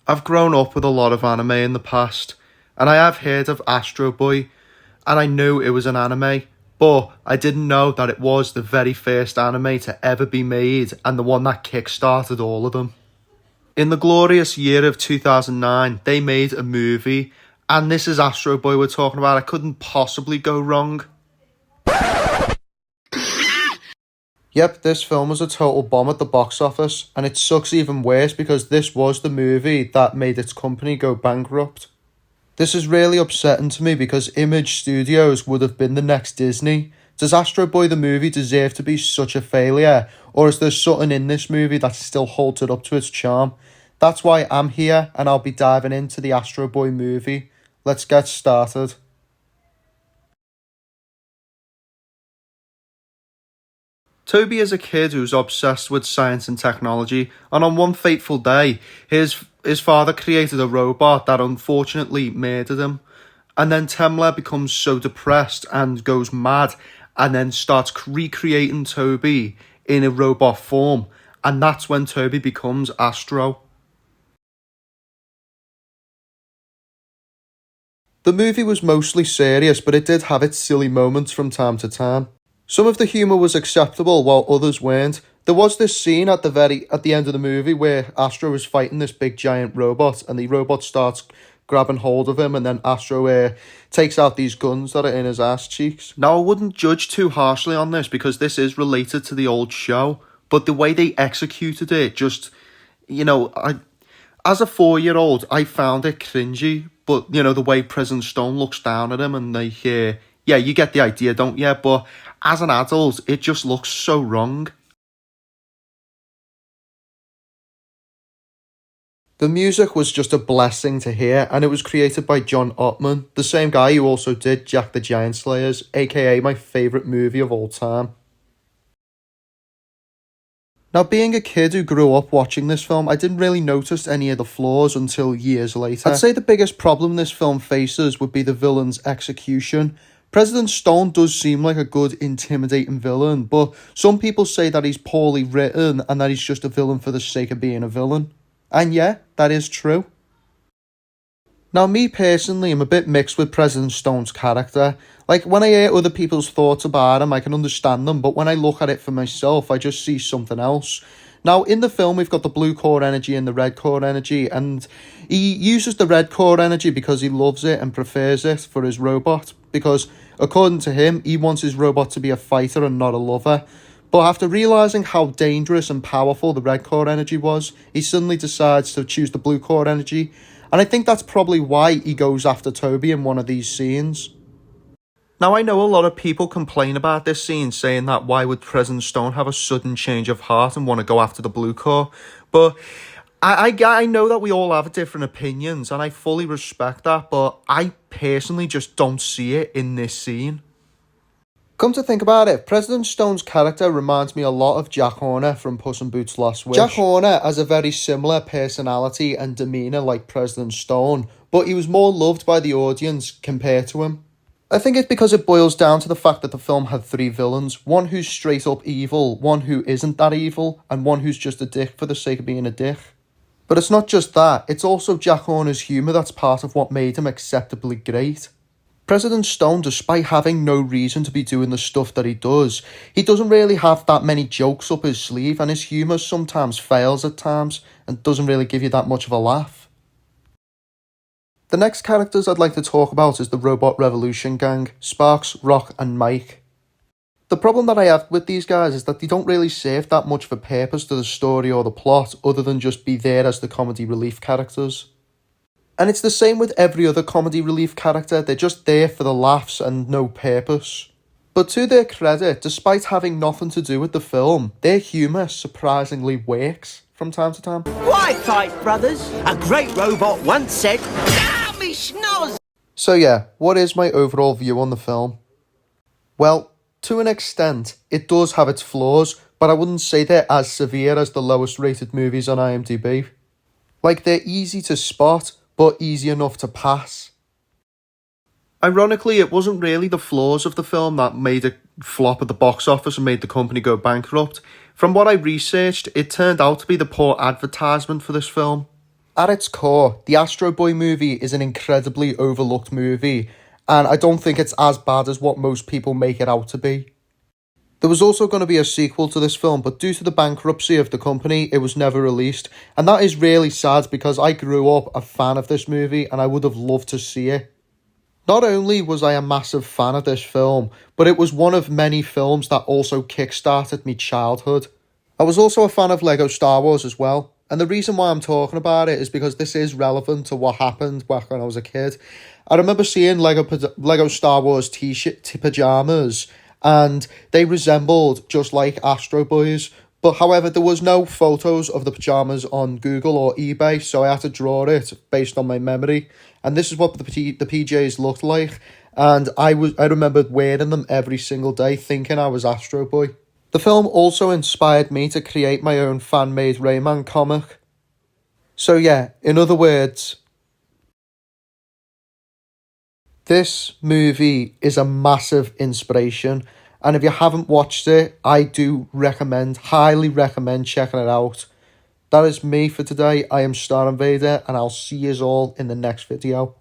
I've grown up with a lot of anime in the past, and I have heard of Astro Boy, and I knew it was an anime, but I didn't know that it was the very first anime to ever be made and the one that kickstarted all of them. In the glorious year of 2009, they made a movie, and this is Astro Boy we're talking about. I couldn't possibly go wrong. Yep, this film was a total bomb at the box office, and it sucks even worse because this was the movie that made its company go bankrupt. This is really upsetting to me because Image Studios would have been the next Disney. Does Astro Boy the movie deserve to be such a failure, or is there something in this movie that still holds it up to its charm? That's why I'm here, and I'll be diving into the Astro Boy movie. Let's get started. Toby is a kid who's obsessed with science and technology, and on one fateful day, his father created a robot that unfortunately murdered him. And then Temler becomes so depressed and goes mad, and then starts recreating Toby in a robot form, and that's when Toby becomes Astro. The movie was mostly serious, but it did have its silly moments from time to time. Some of the humour was acceptable while others weren't. There was this scene at the end of the movie where Astro is fighting this big giant robot, and the robot starts grabbing hold of him, and then Astro takes out these guns that are in his ass cheeks. Now, I wouldn't judge too harshly on this because this is related to the old show, but the way they executed it just, as a 4-year-old, I found it cringy, but, the way President Stone looks down at him and they hear, yeah, you get the idea, don't you? But as an adult, it just looks so wrong. The music was just a blessing to hear, and it was created by John Ottman, the same guy who also did Jack the Giant Slayers, aka my favourite movie of all time. Now, being a kid who grew up watching this film, I didn't really notice any of the flaws until years later. I'd say the biggest problem this film faces would be the villain's execution. President Stone does seem like a good, intimidating villain, but some people say that he's poorly written and that he's just a villain for the sake of being a villain. And yeah, that is true. Now, me personally, I'm a bit mixed with President Stone's character. Like, when I hear other people's thoughts about him, I can understand them, but when I look at it for myself, I just see something else. Now, in the film, we've got the blue core energy and the red core energy, and he uses the red core energy because he loves it and prefers it for his robot, because, according to him, he wants his robot to be a fighter and not a lover. But after realising how dangerous and powerful the red core energy was, he suddenly decides to choose the blue core energy, and I think that's probably why he goes after Toby in one of these scenes. Now, I know a lot of people complain about this scene, saying that why would President Stone have a sudden change of heart and want to go after the blue core? But I know that we all have different opinions, and I fully respect that, but I personally just don't see it in this scene. Come to think about it, President Stone's character reminds me a lot of Jack Horner from Puss in Boots' Last Wish. Jack Horner has a very similar personality and demeanour like President Stone, but he was more loved by the audience compared to him. I think it's because it boils down to the fact that the film had 3 villains, one who's straight up evil, one who isn't that evil, and one who's just a dick for the sake of being a dick. But it's not just that, it's also Jack Horner's humour that's part of what made him acceptably great. President Stone, despite having no reason to be doing the stuff that he doesn't really have that many jokes up his sleeve, and his humour sometimes fails at times and doesn't really give you that much of a laugh. The next characters I'd like to talk about is the Robot Revolution gang, Sparks, Rock and Mike. The problem that I have with these guys is that they don't really serve that much of a purpose to the story or the plot other than just be there as the comedy relief characters. And it's the same with every other comedy relief character, they're just there for the laughs and no purpose. But to their credit, despite having nothing to do with the film, their humour surprisingly works from time to time. Why fight, brothers? A great robot once said, "Ah, me schnoz!" So yeah, what is my overall view on the film? Well, to an extent, it does have its flaws, but I wouldn't say they're as severe as the lowest rated movies on IMDb. Like, they're easy to spot, but easy enough to pass. Ironically, it wasn't really the flaws of the film that made it flop at the box office and made the company go bankrupt. From what I researched, it turned out to be the poor advertisement for this film. At its core, the Astro Boy movie is an incredibly overlooked movie, and I don't think it's as bad as what most people make it out to be. There was also going to be a sequel to this film, but due to the bankruptcy of the company, it was never released. And that is really sad because I grew up a fan of this movie and I would have loved to see it. Not only was I a massive fan of this film, but it was one of many films that also kickstarted my childhood. I was also a fan of Lego Star Wars as well. And the reason why I'm talking about it is because this is relevant to what happened back when I was a kid. I remember seeing Lego Star Wars pajamas, and they resembled just like Astro Boys. But however, there was no photos of the pajamas on Google or eBay, so I had to draw it based on my memory. And this is what the PJs looked like. And I remember wearing them every single day, thinking I was Astro Boy. The film also inspired me to create my own fan-made Rayman comic. So yeah, in other words, this movie is a massive inspiration. And if you haven't watched it, I do highly recommend checking it out. That is me for today. I am Star Invader, and I'll see you all in the next video.